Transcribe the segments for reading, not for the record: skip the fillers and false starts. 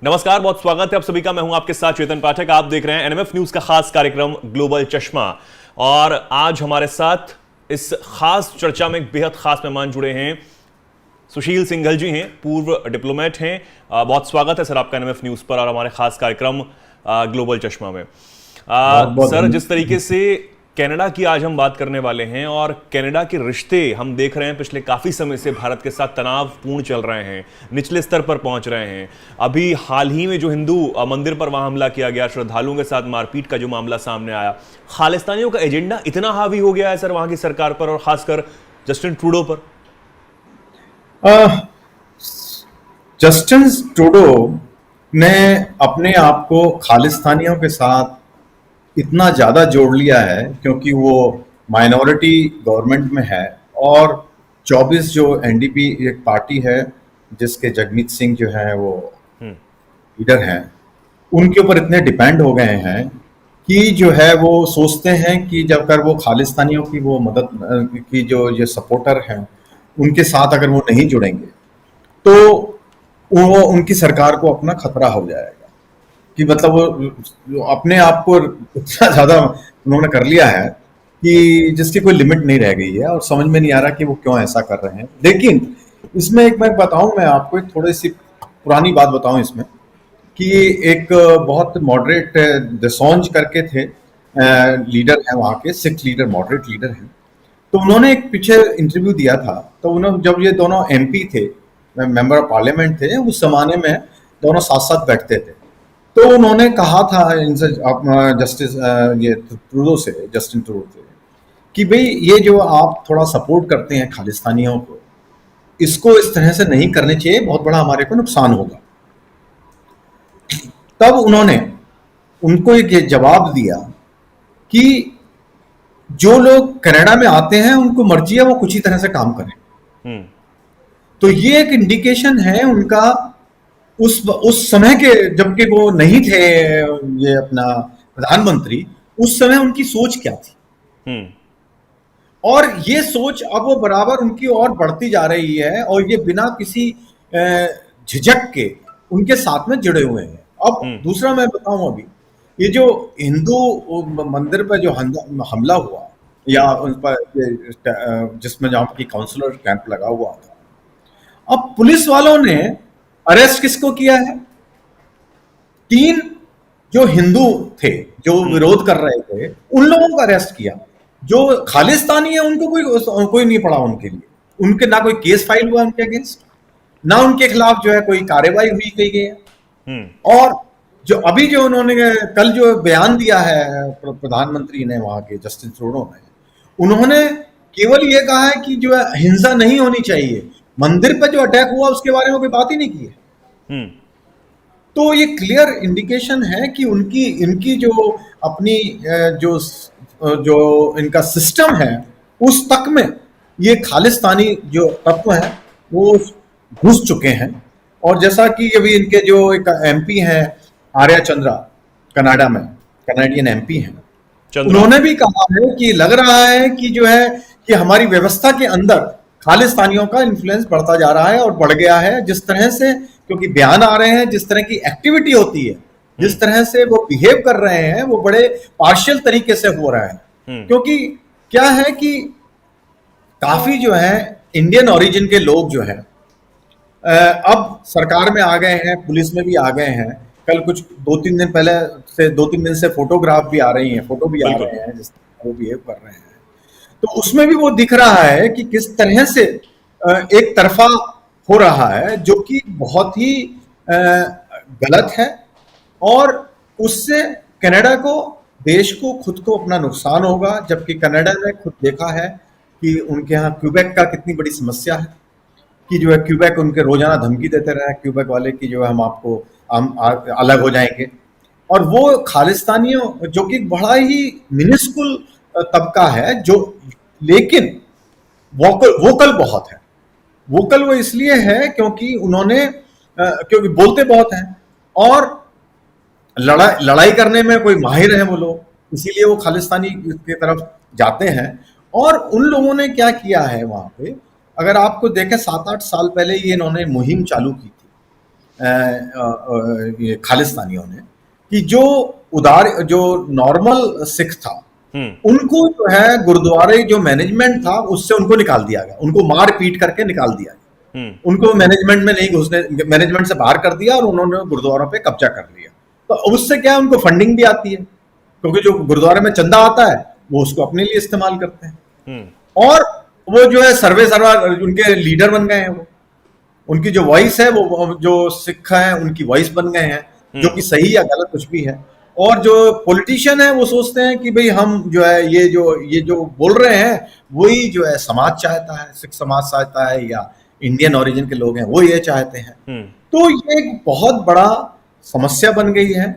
नमस्कार, बहुत स्वागत है आप सभी का। मैं हूं आपके साथ चेतन पाठक। आप देख रहे हैं एनएमएफ न्यूज का खास कार्यक्रम ग्लोबल चश्मा। और आज हमारे साथ इस खास चर्चा में एक बेहद खास मेहमान जुड़े हैं। सुशील सिंघल जी हैं, पूर्व डिप्लोमेट हैं। बहुत स्वागत है सर आपका एनएमएफ न्यूज पर और हमारे खास कार्यक्रम ग्लोबल चश्मा में। सर, जिस तरीके से कनाडा की आज हम बात करने वाले हैं और कनाडा के रिश्ते हम देख रहे हैं पिछले काफी समय से भारत के साथ तनावपूर्ण चल रहे हैं, निचले स्तर पर पहुंच रहे हैं। अभी हाल ही में जो हिंदू मंदिर पर वहां हमला किया गया, श्रद्धालुओं के साथ मारपीट का जो मामला सामने आया, खालिस्तानियों का एजेंडा इतना हावी हो गया है सर वहां की सरकार पर और खासकर जस्टिन ट्रूडो पर। जस्टिन ट्रूडो ने अपने आप को खालिस्तानियों के साथ इतना ज़्यादा जोड़ लिया है क्योंकि वो माइनॉरिटी गवर्नमेंट में है और 24 जो एनडीपी एक पार्टी है जिसके जगमीत सिंह जो है वो लीडर हैं, उनके ऊपर इतने डिपेंड हो गए हैं कि जो है वो सोचते हैं कि जब अगर वो खालिस्तानियों की वो मदद की जो ये सपोर्टर हैं उनके साथ अगर वो नहीं जुड़ेंगे तो वो उनकी सरकार को अपना खतरा हो जाएगा। कि मतलब वो अपने आप को इतना ज्यादा उन्होंने कर लिया है कि जिसकी कोई लिमिट नहीं रह गई है और समझ में नहीं आ रहा कि वो क्यों ऐसा कर रहे हैं। लेकिन इसमें एक मैं बताऊं, मैं आपको एक थोड़ी सी पुरानी बात बताऊं इसमें कि एक बहुत मॉडरेट देसौंज करके थे, लीडर हैं वहाँ के, सिख लीडर, मॉडरेट लीडर हैं। तो उन्होंने एक पीछे इंटरव्यू दिया था, तो उन्होंने जब ये दोनों एमपी थे, मेंबर ऑफ पार्लियामेंट थे, उस जमाने में दोनों साथ साथ बैठते थे। तो उन्होंने कहा था इनसे, जस्टिस ये ट्रूडो से, जस्टिन ट्रूडो से, कि भाई ये जो आप थोड़ा सपोर्ट करते हैं खालिस्तानियों को, इसको इस तरह से नहीं करने चाहिए, बहुत बड़ा हमारे को नुकसान होगा। तब उन्होंने उनको एक जवाब दिया कि जो लोग कनाडा में आते हैं उनको मर्जी है वो कुछ ही तरह से काम करें। तो ये एक इंडिकेशन है उनका उस समय के, जबकि वो नहीं थे ये अपना प्रधानमंत्री, उस समय उनकी सोच क्या थी। और ये सोच अब वो बराबर उनकी और बढ़ती जा रही है और ये बिना किसी झिझक के उनके साथ में जुड़े हुए हैं। अब दूसरा मैं बताऊं, अभी ये जो हिंदू मंदिर पर जो हमला हुआ या उन पर जिसमें जहां की काउंसलर कैंप लगा हुआ था, अब पुलिस वालों ने अरेस्ट किसको किया है? 3 जो हिंदू थे जो विरोध कर रहे थे उन लोगों को अरेस्ट किया। जो खालिस्तानी है उनको कोई नहीं पड़ा उनके लिए, उनके ना कोई केस फाइल हुआ उनके अगेंस्ट, ना उनके खिलाफ जो है कोई कार्रवाई हुई कही गई है। और जो अभी जो उन्होंने कल जो बयान दिया है प्रधानमंत्री ने, वहां के जस्टिन ट्रूडो ने, उन्होंने केवल ये कहा है कि जो है हिंसा नहीं होनी चाहिए, मंदिर पर जो अटैक हुआ उसके बारे में कोई बात ही नहीं की है। तो ये क्लियर इंडिकेशन है कि इनकी जो अपनी जो इनका सिस्टम है उस तक में ये खालिस्तानी जो तत्व है वो घुस चुके हैं। और जैसा कि अभी इनके जो एक एमपी हैं आर्या चंद्रा, कनाडा में कनाडियन एमपी हैं, उन्होंने भी कहा है कि लग रहा है कि जो है कि हमारी व्यवस्था के अंदर खालिस्तानियों का इन्फ्लुएंस बढ़ता जा रहा है और बढ़ गया है। जिस तरह से क्योंकि बयान आ रहे हैं, जिस तरह की एक्टिविटी होती है, जिस तरह से वो बिहेव कर रहे हैं, वो बड़े पार्शियल तरीके से हो रहा है। क्योंकि क्या है कि काफी जो है इंडियन ओरिजिन के लोग जो है अब सरकार में आ गए हैं, पुलिस में भी आ गए हैं। कल कुछ 2-3 दिन पहले से 2-3 दिन से फोटोग्राफ भी आ रही हैं, फोटो भी आ रहे हैं जिस तरह वो बिहेव कर रहे हैं। तो उसमें भी वो दिख रहा है कि किस तरह से एक तरफा हो रहा है, जो कि बहुत ही गलत है। और उससे कनाडा को, देश को, खुद को अपना नुकसान होगा। जबकि कनाडा ने खुद देखा है कि उनके यहाँ क्यूबेक का कितनी बड़ी समस्या है, कि जो है क्यूबेक उनके रोजाना धमकी देते रहे क्यूबेक वाले की जो है हम अलग हो जाएंगे। और वो खालिस्तानियों जो कि बड़ा ही मिनिस्कुल तबका है, जो लेकिन वोकल बहुत है। वोकल वो इसलिए है क्योंकि उन्होंने क्योंकि बोलते बहुत हैं और लड़ाई करने में कोई माहिर है वो लोग, इसीलिए वो खालिस्तानी की तरफ जाते हैं। और उन लोगों ने क्या किया है वहां पे, अगर आपको देखें 7-8 साल पहले ये इन्होंने मुहिम चालू की थी ये खालिस्तानियों ने, कि जो नॉर्मल सिख था उनको जो है गुरुद्वारे जो मैनेजमेंट था उससे उनको निकाल दिया गया, उनको मार पीट करके निकाल दिया गया, उनको मैनेजमेंट में नहीं घुसने, मैनेजमेंट से बाहर कर दिया और उन्होंने गुरुद्वारों पे कब्जा कर लिया। तो उससे क्या है, उनको फंडिंग भी आती है, क्योंकि जो गुरुद्वारे में चंदा आता है वो उसको अपने लिए इस्तेमाल करते हैं। और वो जो है सर्वे सर्वा उनके लीडर बन गए हैं, वो उनकी जो वॉइस है वो जो सिख है उनकी वॉइस बन गए हैं, जो कि सही या गलत कुछ भी है। और जो पॉलिटिशियन है वो सोचते हैं कि भाई हम जो है ये जो बोल रहे हैं वही जो है समाज चाहता है, सिख समाज चाहता है या इंडियन ओरिजिन के लोग हैं वो ये चाहते हैं। तो ये एक बहुत बड़ा समस्या बन गई है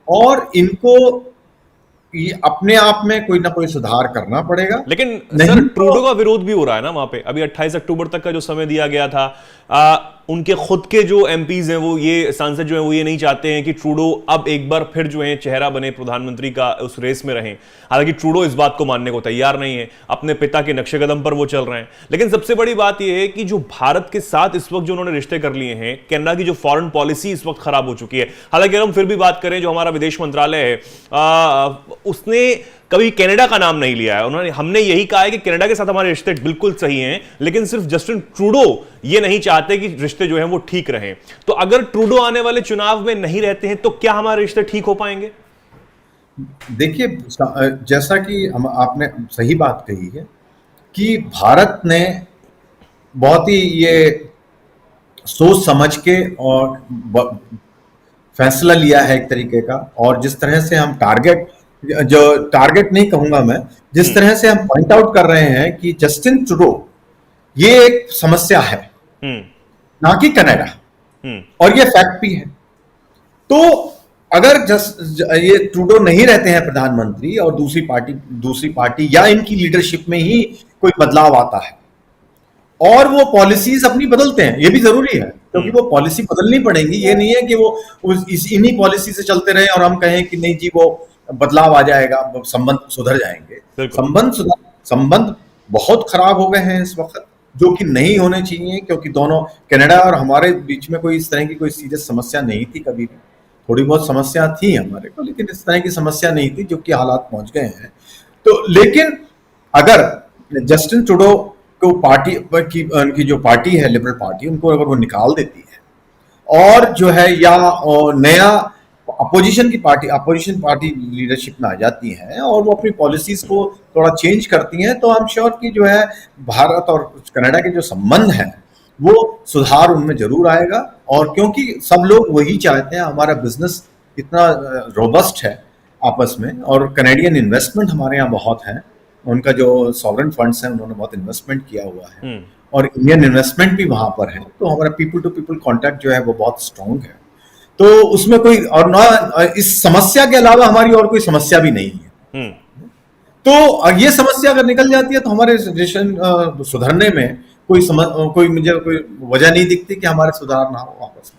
और इनको ये अपने आप में कोई ना कोई सुधार करना पड़ेगा। लेकिन सर ट्रूडो का विरोध भी हो रहा है ना वहां पे। अभी 28 अक्टूबर तक का जो समय दिया गया था, उनके खुद के जो एमपीज हैं, वो ये सांसद जो हैं वो ये नहीं चाहते हैं कि ट्रूडो अब एक बार फिर जो है चेहरा बने प्रधानमंत्री का, उस रेस में रहें। हालांकि ट्रूडो इस बात को मानने को तैयार नहीं है, अपने पिता के नक्शे कदम पर वो चल रहे हैं। लेकिन सबसे बड़ी बात यह है कि जो भारत के साथ इस वक्त जो उन्होंने रिश्ते कर लिए हैं, कनाडा की जो फॉरेन पॉलिसी इस वक्त खराब हो चुकी है। हालांकि अगर हम फिर भी बात करें, जो हमारा विदेश मंत्रालय है उसने कभी कनाडा का नाम नहीं लिया है। हमने यही कहा है कि कनाडा के साथ हमारे रिश्ते बिल्कुल सही हैं, लेकिन सिर्फ जस्टिन ट्रूडो ये नहीं चाहते कि रिश्ते जो हैं वो ठीक रहें। तो अगर ट्रूडो आने वाले चुनाव में नहीं रहते हैं तो क्या हमारे रिश्ते ठीक हो पाएंगे? देखिए, जैसा कि आपने सही बात कही है कि भारत ने बहुत ही ये सोच समझ के और फैसला लिया है एक तरीके का, और जिस तरह से हम टारगेट नहीं कहूंगा मैं, जिस तरह से हम पॉइंट आउट कर रहे हैं कि जस्टिन ट्रूडो ये एक समस्या है, ना कि कनाडा, और ये फैक्ट भी है। तो अगर ये ट्रूडो नहीं रहते हैं प्रधानमंत्री और दूसरी पार्टी या इनकी लीडरशिप में ही कोई बदलाव आता है और वो पॉलिसीज अपनी बदलते हैं, ये भी जरूरी है, क्योंकि वो पॉलिसी बदलनी पड़ेगी। ये नहीं है कि वो इन्हीं पॉलिसी से चलते रहे और हम कहें कि नहीं जी वो बदलाव आ जाएगा, संबंध सुधर जाएंगे। संबंध बहुत खराब हो गए हैं इस वक्त, जो कि नहीं होने चाहिए, क्योंकि दोनों कनाडा और हमारे बीच में कोई इस तरह की कोई सीरियस समस्या नहीं थी कभी भी। थोड़ी बहुत समस्या थी हमारे को, लेकिन इस तरह की समस्या नहीं थी जो कि हालात पहुंच गए हैं। तो लेकिन अगर जस्टिन ट्रूडो को पार्टी की जो पार्टी है लिबरल पार्टी, उनको अगर वो निकाल देती है और जो है या नया अपोजिशन पार्टी लीडरशिप में आ जाती है और वो अपनी पॉलिसीज को थोड़ा चेंज करती हैं, तो आई एम श्योर कि जो है भारत और कनाडा के जो संबंध हैं वो सुधार उनमें जरूर आएगा। और क्योंकि सब लोग वही चाहते हैं, हमारा बिजनेस इतना रोबस्ट है आपस में, और कनेडियन इन्वेस्टमेंट हमारे यहाँ बहुत है, उनका जो सॉवरेन फंड्स हैं उन्होंने बहुत इन्वेस्टमेंट किया हुआ है और इंडियन इन्वेस्टमेंट भी वहां पर है। तो हमारा पीपल टू पीपल कॉन्टैक्ट जो है वो बहुत स्ट्रांग है। तो उसमें कोई और ना, इस समस्या के अलावा हमारी और कोई समस्या भी नहीं है। तो ये समस्या अगर निकल जाती है तो हमारे रिलेशन सुधरने में मुझे कोई वजह नहीं दिखती कि हमारे सुधार ना हो वापस।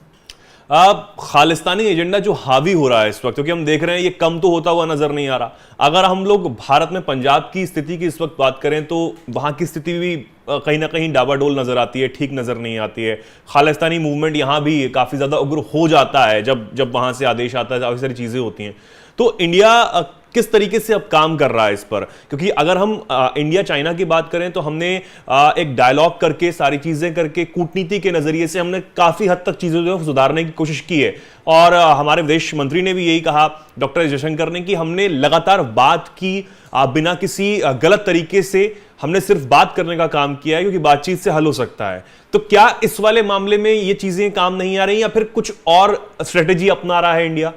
खालिस्तानी एजेंडा जो हावी हो रहा है इस वक्त, क्योंकि हम देख रहे हैं ये कम तो होता हुआ नजर नहीं आ रहा। अगर हम लोग भारत में पंजाब की स्थिति की इस वक्त बात करें तो वहां की स्थिति भी कहीं ना कहीं डाबाडोल नजर आती है, ठीक नजर नहीं आती है। खालिस्तानी मूवमेंट यहां भी काफी ज्यादा उग्र हो जाता है जब वहां से आदेश आता है, काफी सारी चीजें होती हैं। तो इंडिया किस तरीके से अब काम कर रहा है इस पर? क्योंकि अगर हम इंडिया चाइना की बात करें तो हमने एक डायलॉग करके, सारी चीजें करके, कूटनीति के नजरिए से हमने काफी हद तक चीजों को सुधारने की कोशिश की है। और हमारे विदेश मंत्री ने भी यही कहा, डॉक्टर जयशंकर ने, कि हमने लगातार बात की, बिना किसी गलत तरीके से हमने सिर्फ बात करने का काम किया है, क्योंकि बातचीत से हल हो सकता है। तो क्या इस वाले मामले में ये चीजें काम नहीं आ रही, या फिर कुछ और स्ट्रेटेजी अपना रहा है इंडिया?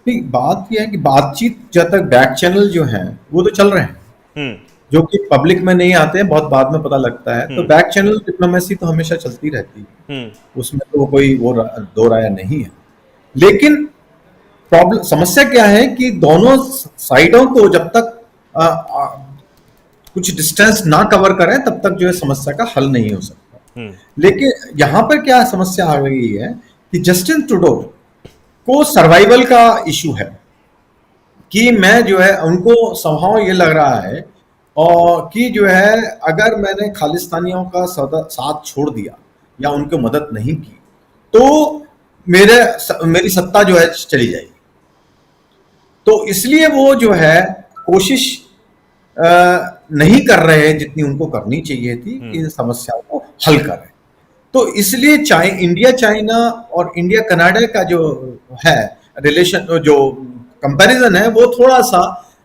बात यह है कि बातचीत जब तक बैक चैनल जो है वो तो चल रहे हैं, जो कि पब्लिक में नहीं आते हैं, बहुत बाद में पता लगता है। तो बैक चैनल डिप्लोमेसी तो हमेशा चलती रहती है, उसमें तो कोई वो दो राय नहीं है। लेकिन प्रॉब्लम, समस्या क्या है कि दोनों साइडों को जब तक कुछ डिस्टेंस ना कवर करें तब तक जो है समस्या का हल नहीं हो सकता। लेकिन यहां पर क्या समस्या आ गई है कि जस्टिन ट्रूडो को सर्वाइवल का इशू है, कि मैं जो है उनको संभव ये लग रहा है और कि जो है अगर मैंने खालिस्तानियों का साथ छोड़ दिया या उनको मदद नहीं की तो मेरी सत्ता जो है चली जाएगी। तो इसलिए वो जो है कोशिश नहीं कर रहे हैं जितनी उनको करनी चाहिए थी कि इन समस्याओं को हल करें। तो इसलिए इंडिया चाइना और इंडिया कनाडा का जो है रिलेशन, जो कंपैरिजन है, वो थोड़ा सा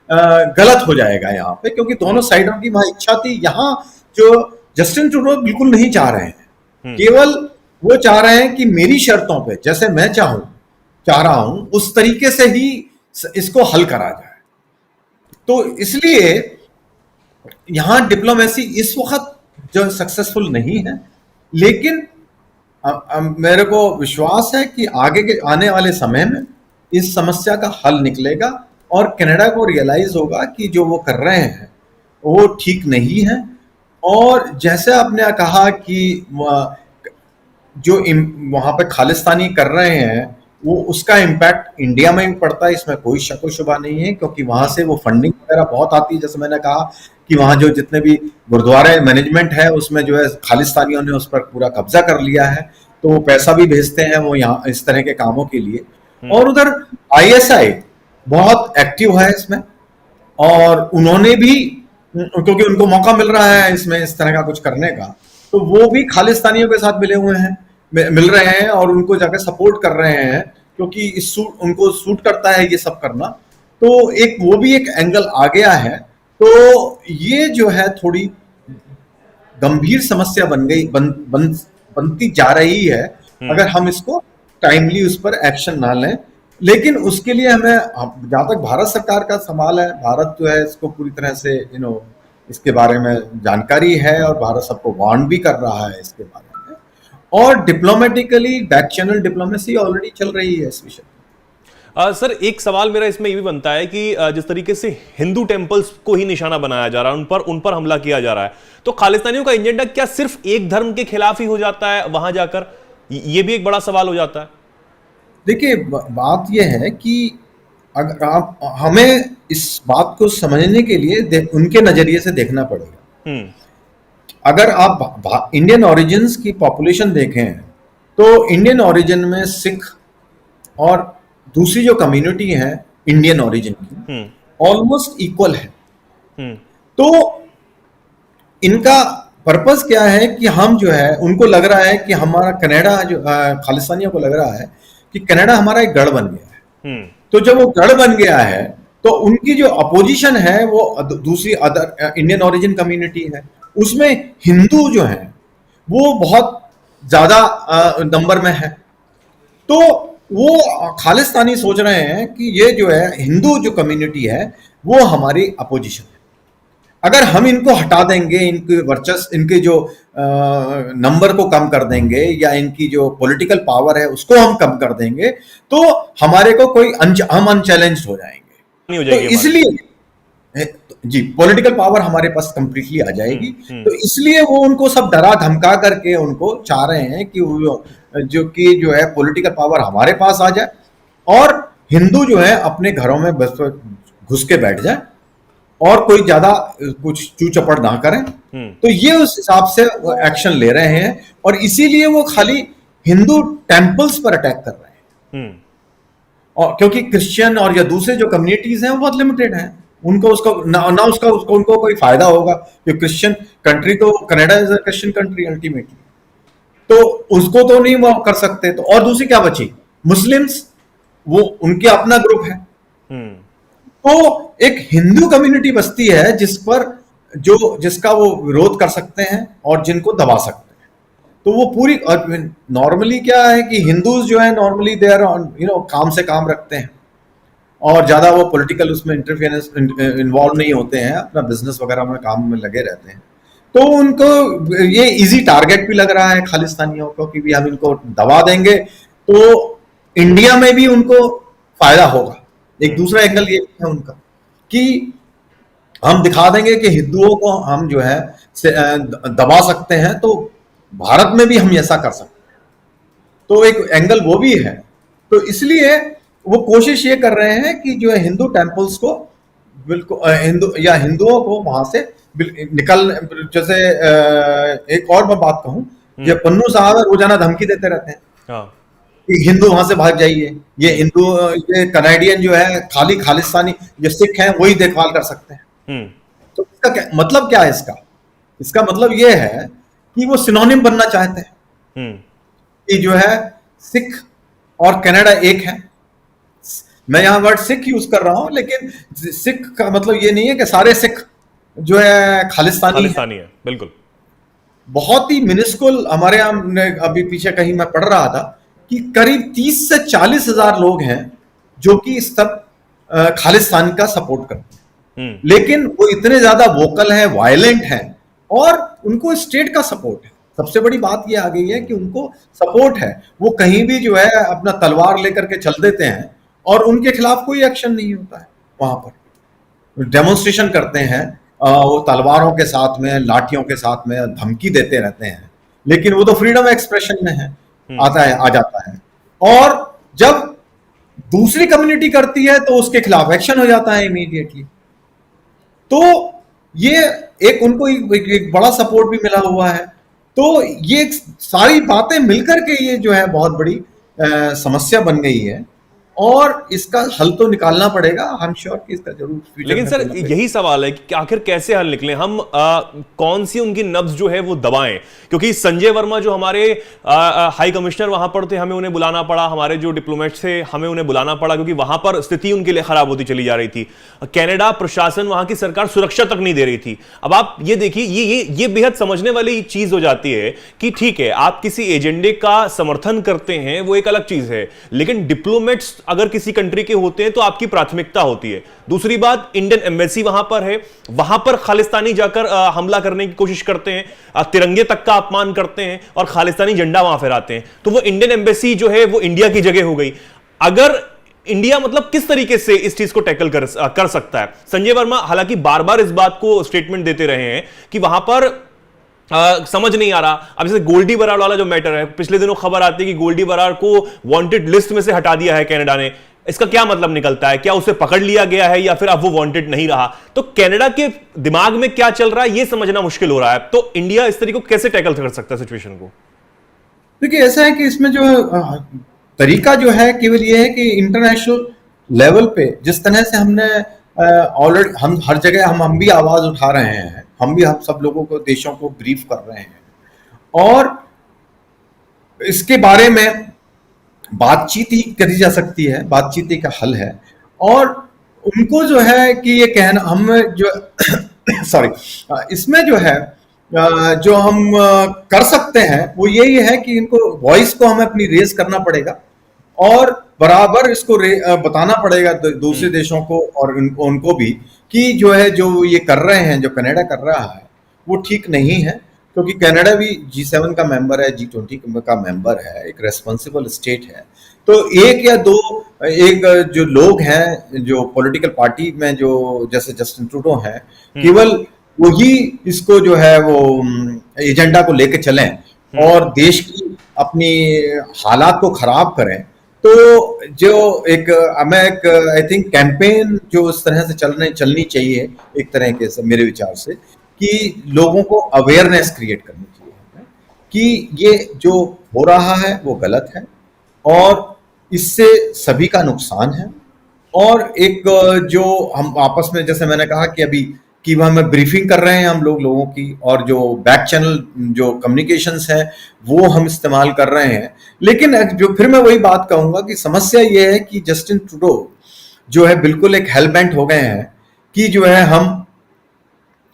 गलत हो जाएगा यहाँ पे, क्योंकि दोनों साइडों की वहां इच्छा थी। यहाँ जो जस्टिन ट्रूडो बिल्कुल नहीं चाह रहे हैं, केवल वो चाह रहे हैं कि मेरी शर्तों पे, जैसे मैं चाह रहा हूं उस तरीके से ही इसको हल करा जाए। तो इसलिए यहां डिप्लोमेसी इस वक्त जो सक्सेसफुल नहीं है, लेकिन मेरे को विश्वास है कि आगे के आने वाले समय में इस समस्या का हल निकलेगा और कनाडा को रियलाइज होगा कि जो वो कर रहे हैं वो ठीक नहीं है। और जैसे आपने कहा कि जो वहां पे खालिस्तानी कर रहे हैं, वो उसका इम्पैक्ट इंडिया में भी पड़ता है, इसमें कोई शक व शुबा नहीं है, क्योंकि वहां से वो फंडिंग वगैरह बहुत आती है। जैसे मैंने कहा कि वहां जो जितने भी गुरुद्वारे मैनेजमेंट है उसमें जो है खालिस्तानियों ने उस पर पूरा कब्जा कर लिया है, तो वो पैसा भी भेजते हैं वो यहाँ इस तरह के कामों के लिए। और उधर आईएसआई बहुत एक्टिव है इसमें, और उन्होंने भी, क्योंकि उनको मौका मिल रहा है इसमें इस तरह का कुछ करने का, तो वो भी खालिस्तानियों के साथ मिल रहे हैं और उनको जाकर सपोर्ट कर रहे हैं, क्योंकि उनको सूट करता है ये सब करना। तो एक वो भी एक एंगल आ गया है। तो ये जो है थोड़ी गंभीर समस्या बनती जा रही है अगर हम इसको टाइमली उस पर एक्शन ना लें। लेकिन उसके लिए हमें, जहां तक भारत सरकार का सवाल है, भारत जो है इसको पूरी तरह से इसके बारे में जानकारी है और भारत सबको वार्न भी कर रहा है इसके बारे में, और diplomatically back channel diplomacy already चल रही है इस विषय। सर, एक सवाल मेरा इसमें ये भी बनता है कि जिस तरीके से हिंदू टेम्पल्स को ही निशाना बनाया जा रहा है, उन पर हमला किया जा रहा है, तो खालिस्तानियों का एजेंडा क्या सिर्फ एक धर्म के खिलाफ ही हो जाता है वहां जाकर? ये भी एक बड़ा सवाल हो जाता है। देखिए, बात यह है कि अगर हमें इस बात को समझने के लिए उनके नजरिए से देखना पड़ेगा। अगर आप इंडियन ओरिजिन्स की पॉपुलेशन देखें तो इंडियन ओरिजिन में सिख और दूसरी जो कम्युनिटी है इंडियन ओरिजिन की ऑलमोस्ट इक्वल है। तो इनका पर्पस क्या है कि हम जो है, उनको लग रहा है कि हमारा कनाडा, जो खालिस्तानियों को लग रहा है कि कनाडा हमारा एक गढ़ बन गया है। तो जब वो गढ़ बन गया है तो उनकी जो अपोजिशन है वो दूसरी अदर इंडियन ओरिजिन कम्युनिटी है, उसमें हिंदू जो है वो बहुत ज्यादा नंबर में है। तो वो खालिस्तानी सोच रहे हैं कि ये जो है हिंदू जो कम्युनिटी है वो हमारी अपोजिशन है। अगर हम इनको हटा देंगे, इनके वर्चस्व, इनके जो नंबर को कम कर देंगे, या इनकी जो पॉलिटिकल पावर है उसको हम कम कर देंगे, तो हमारे को हम अनचैलेंज्ड हो जाएंगे। तो इसलिए जी, पॉलिटिकल पावर हमारे पास कंप्लीटली आ जाएगी। तो इसलिए वो उनको सब डरा धमका करके उनको चाह रहे हैं कि जो है पॉलिटिकल पावर हमारे पास आ जाए और हिंदू जो है अपने घरों में बस घुस के बैठ जाए और कोई ज्यादा कुछ चूचपड़ ना करें। तो ये उस हिसाब से एक्शन ले रहे हैं, और इसीलिए वो खाली हिंदू टेम्पल्स पर अटैक कर रहे हैं। और क्योंकि क्रिश्चियन और या दूसरे जो कम्युनिटीज हैं वो बहुत लिमिटेड हैं, उनको उनको कोई फायदा होगा, कि क्रिश्चियन कंट्री, तो Canada is a Christian country ultimately, तो उसको तो नहीं वो कर सकते। तो और दूसरी क्या बची? मुस्लिम्स, वो उनके अपना ग्रुप है। तो एक हिंदू कम्युनिटी बसती है जिसका वो विरोध कर सकते हैं और जिनको दबा सकते हैं। तो वो पूरी, नॉर्मली क्या है कि हिंदूज जो है नॉर्मली दे आर काम से काम रखते हैं और ज्यादा वो पॉलिटिकल उसमें इंटरफेरेंस इन्वॉल्व नहीं होते हैं, अपना बिजनेस वगैरह में काम में लगे रहते हैं। तो उनको ये इजी टारगेट भी लग रहा है खालिस्तानियों को कि भी हम इनको दबा देंगे तो इंडिया में भी उनको फायदा होगा। एक दूसरा एंगल ये है उनका कि हम दिखा देंगे कि हिंदुओं को हम जो है दबा सकते हैं, तो भारत में भी हम ऐसा कर सकते हैं। तो एक एंगल वो भी है। तो इसलिए वो कोशिश ये कर रहे हैं कि जो है हिंदू टेम्पल्स को बिल्कुल हिंदुओं को वहां से निकल, जैसे एक और मैं बात कहूं, जो पन्नू साहब है रोजाना धमकी देते रहते हैं कि हिंदू वहां से भाग जाइए, ये हिंदू, ये कनाडियन जो है खाली खालिस्तानी, ये सिख हैं वही देखभाल कर सकते हैं। तो इसका मतलब क्या है? इसका मतलब ये है कि वो सिनोनिम बनना चाहते हैं कि जो है सिख और कनाडा एक है। मैं यहां वर्ड सिख यूज कर रहा हूं, लेकिन सिख का मतलब ये नहीं है कि सारे सिख जो है खालिस्तानी है। बिल्कुल। बहुत ही मिनिस्कुल, हमारे यहां अभी पीछे कहीं मैं पढ़ रहा था कि करीब 30 से 40 हजार लोग हैं जो कि इस तक खालिस्तान का सपोर्ट करते हैं, लेकिन वो इतने ज्यादा वोकल हैं, वायलेंट हैं, और उनको स्टेट का सपोर्ट है। सबसे बड़ी बात ये आ गई है कि उनको सपोर्ट है, वो कहीं भी जो है अपना तलवार लेकर के चल देते हैं और उनके खिलाफ कोई एक्शन नहीं होता है। वहां पर डेमोन्स्ट्रेशन करते हैं, वो तलवारों के साथ में, लाठियों के साथ में धमकी देते रहते हैं, लेकिन वो तो फ्रीडम एक्सप्रेशन में है, आ जाता है। और जब दूसरी कम्युनिटी करती है तो उसके खिलाफ एक्शन हो जाता है इमीडिएटली। तो ये एक उनको एक बड़ा सपोर्ट भी मिला हुआ है। तो ये सारी बातें मिलकर के ये जो है बहुत बड़ी समस्या बन गई है, और इसका हल तो निकालना पड़ेगा। आई एम श्योर कि इसका जरूर। लेकिन सर यही सवाल है कि आखिर कैसे हल निकले हम, कौन सी उनकी नब्ज जो है वो दबाएं, क्योंकि संजय वर्मा जो हमारे हाई कमिश्नर वहां पर थे, हमें उन्हें बुलाना पड़ा, हमारे जो डिप्लोमेट्स थे हमें उन्हें बुलाना पड़ा क्योंकि वहां पर स्थिति उनके लिए खराब होती चली जा रही थी। कनाडा प्रशासन, वहां की सरकार सुरक्षा तक नहीं दे रही थी। अब आप ये देखिए, ये बेहद समझने वाली चीज हो जाती है कि ठीक है आप किसी एजेंडे का समर्थन करते हैं, वो एक अलग चीज है, लेकिन डिप्लोमेट्स अगर किसी कंट्री के होते हैं तो आपकी प्राथमिकता होती है। दूसरी बात, इंडियन एम्बेसी वहां पर है, वहां पर खालिस्तानी जाकर हमला करने की कोशिश करते हैं, तिरंगे तक का अपमान करते हैं और खालिस्तानी झंडा वहां फहराते हैं, तो वो इंडियन एम्बेसी जो है वो इंडिया की जगह हो गई। अगर इंडिया मतलब किस तरीके से इस चीज को टैकल कर सकता है? संजय वर्मा हालांकि बार बार इस बात को स्टेटमेंट देते रहे हैं कि वहां पर समझ नहीं आ रहा। अब जैसे गोल्डी बराड़ वाला जो मैटर है, पिछले दिनों खबर आती है कि गोल्डी बराड़ को वांटेड लिस्ट में से हटा दिया है कनाडा ने। इसका क्या मतलब निकलता है? क्या उसे पकड़ लिया गया है या फिर अब वो वांटेड नहीं रहा? तो कनाडा के दिमाग में क्या चल रहा है ये समझना मुश्किल हो रहा है। तो इंडिया इस तरीके को कैसे टैकल कर सकता है सिचुएशन को? देखिए, ऐसा है कि इसमें जो तरीका जो है केवल ये है कि इंटरनेशनल लेवल पे जिस तरह से हमने ऑलरेडी, हम हर जगह हम भी आवाज उठा रहे हैं, हम सब लोगों को, देशों को ब्रीफ कर रहे हैं, और इसके बारे में बातचीत ही करी जा सकती है, बातचीत ही का हल है। और उनको जो है कि ये कहना हम जो सॉरी, इसमें जो है जो हम कर सकते हैं वो यही है कि इनको वॉइस को हमें अपनी रेज करना पड़ेगा, और बराबर इसको बताना पड़ेगा दूसरे देशों को और उनको भी कि जो है, जो ये कर रहे हैं, जो कनाडा कर रहा है वो ठीक नहीं है। क्योंकि कनाडा भी G7 का मेंबर है, G20 का मेंबर है, एक रेस्पॉन्सिबल स्टेट है। तो एक या दो जो लोग हैं जो पॉलिटिकल पार्टी में, जो जैसे जस्टिन ट्रूडो हैं, केवल वही इसको जो है वो एजेंडा को लेकर चलें और देश की अपनी हालात को खराब करें, तो जो आई थिंक कैंपेन जो इस तरह से चलनी चाहिए, एक तरह के से मेरे विचार से, कि लोगों को अवेयरनेस क्रिएट करनी चाहिए कि ये जो हो रहा है वो गलत है और इससे सभी का नुकसान है। और एक जो हम आपस में, जैसे मैंने कहा कि अभी कि हमें ब्रीफिंग कर रहे हैं हम लोगों की, और जो बैक चैनल जो कम्युनिकेशंस है वो हम इस्तेमाल कर रहे हैं। लेकिन जो फिर मैं वही बात कहूंगा कि समस्या ये है कि जस्टिन ट्रूडो जो है बिल्कुल एक हेलबेंट हो गए हैं कि जो है हम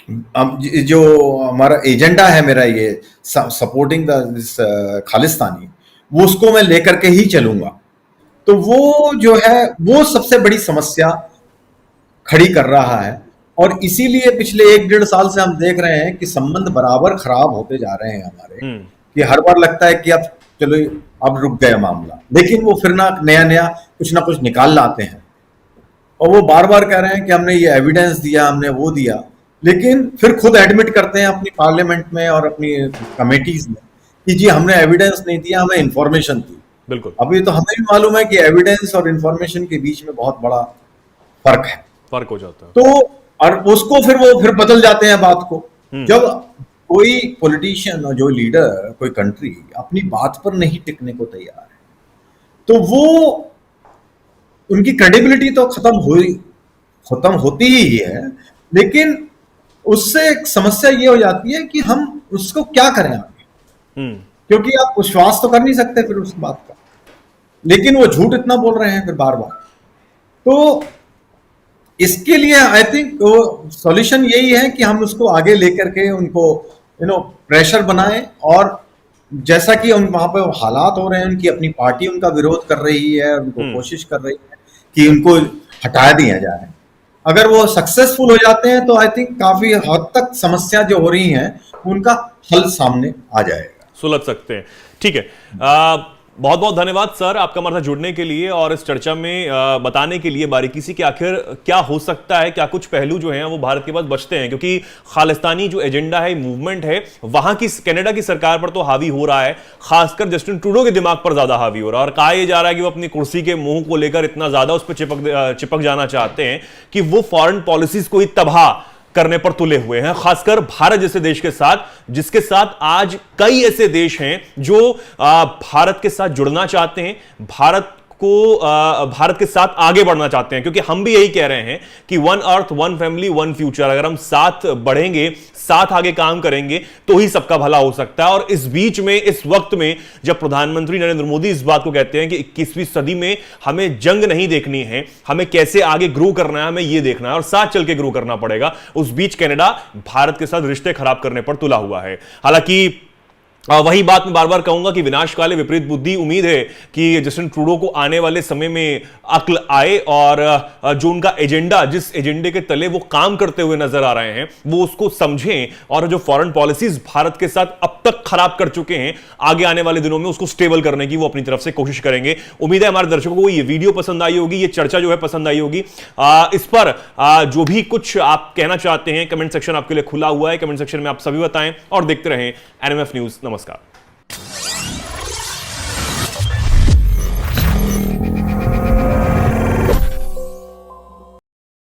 जो हमारा एजेंडा है, मेरा ये सपोर्टिंग द खालिस्तानी, वो उसको मैं लेकर के ही चलूंगा। तो वो जो है वो सबसे बड़ी समस्या खड़ी कर रहा है, और इसीलिए पिछले 1-1.5 साल से हम देख रहे हैं कि संबंध बराबर खराब होते जा रहे हैं हमारे, कि हर बार लगता है कि अब चलो अब रुक गया मामला, लेकिन वो फिर नया कुछ ना कुछ निकाल लाते हैं, और वो बार बार कह रहे हैं कि हमने ये एविडेंस दिया, हमने वो दिया, लेकिन फिर खुद एडमिट करते हैं अपनी पार्लियामेंट में और अपनी कमेटीज में कि जी हमने एविडेंस नहीं दिया, हमें इंफॉर्मेशन दी। बिल्कुल। अभी तो हमें भी मालूम है कि एविडेंस और इंफॉर्मेशन के बीच में बहुत बड़ा फर्क हो जाता है। तो और उसको फिर बदल जाते हैं बात को। जब कोई पॉलिटिशियन और जो लीडर, कोई कंट्री अपनी बात पर नहीं टिकने को तैयार है, तो वो उनकी क्रेडिबिलिटी तो खत्म होती ही है, लेकिन उससे एक समस्या ये हो जाती है कि हम उसको क्या करें आगे, क्योंकि आप विश्वास तो कर नहीं सकते फिर उस बात का, लेकिन वो झूठ इतना बोल रहे हैं फिर बार बार। तो इसके लिए आई थिंक वो सॉल्यूशन यही है कि हम उसको आगे लेकर के उनको प्रेशर बनाएं, और जैसा कि वहां पे हालात हो रहे हैं, उनकी अपनी पार्टी उनका विरोध कर रही है, उनको कोशिश कर रही है कि उनको हटा दिया जाए। अगर वो सक्सेसफुल हो जाते हैं तो आई थिंक काफी हद तक समस्या जो हो रही हैं उनका हल सामने आ जाएगा, सुलझ सकते हैं। ठीक है, बहुत बहुत धन्यवाद सर आपका हमारे साथ जुड़ने के लिए और इस चर्चा में बताने के लिए बारीकी से कि आखिर क्या हो सकता है, क्या कुछ पहलू जो हैं वो भारत के पास बचते हैं, क्योंकि खालिस्तानी जो एजेंडा है, मूवमेंट है, वहां की कनाडा की सरकार पर तो हावी हो रहा है, खासकर जस्टिन ट्रूडो के दिमाग पर ज्यादा हावी हो रहा है। और कहा यह जा रहा है कि वो अपनी कुर्सी के मुंह को लेकर इतना ज्यादा उस पर चिपक जाना चाहते हैं कि वो फॉरेन पॉलिसीज को ही तबाह करने पर तुले हुए हैं, खासकर भारत जैसे देश के साथ, जिसके साथ आज कई ऐसे देश हैं जो भारत के साथ जुड़ना चाहते हैं, भारत के साथ आगे बढ़ना चाहते हैं। क्योंकि हम भी यही कह रहे हैं कि one earth, one family, one future, अगर हम साथ बढ़ेंगे, साथ आगे काम करेंगे तो ही सबका भला हो सकता है। और इस बीच में, इस वक्त में जब प्रधानमंत्री नरेंद्र मोदी इस बात को कहते हैं कि 21वीं सदी में हमें जंग नहीं देखनी है, हमें कैसे आगे ग्रो करना है, हमें यह देखना है और साथ चल के ग्रो करना पड़ेगा, उस बीच कनाडा भारत के साथ रिश्ते खराब करने पर तुला हुआ है। हालांकि वही बात मैं बार बार कहूंगा कि विनाश काले विपरीत बुद्धि। उम्मीद है कि जस्टिन ट्रूडो को आने वाले समय में अक्ल आए और जो उनका एजेंडा, जिस एजेंडे के तले वो काम करते हुए नजर आ रहे हैं, वो उसको समझें और जो फॉरेन पॉलिसीज भारत के साथ अब तक खराब कर चुके हैं, आगे आने वाले दिनों में उसको स्टेबल करने की वो अपनी तरफ से कोशिश करेंगे। उम्मीद है हमारे दर्शकों को ये वीडियो पसंद आई होगी, ये चर्चा जो है पसंद आई होगी। इस पर जो भी कुछ आप कहना चाहते हैं, कमेंट सेक्शन आपके लिए खुला हुआ है, कमेंट सेक्शन में आप सभी बताएं और देखते रहें एनएमएफ न्यूज। नमस्कार।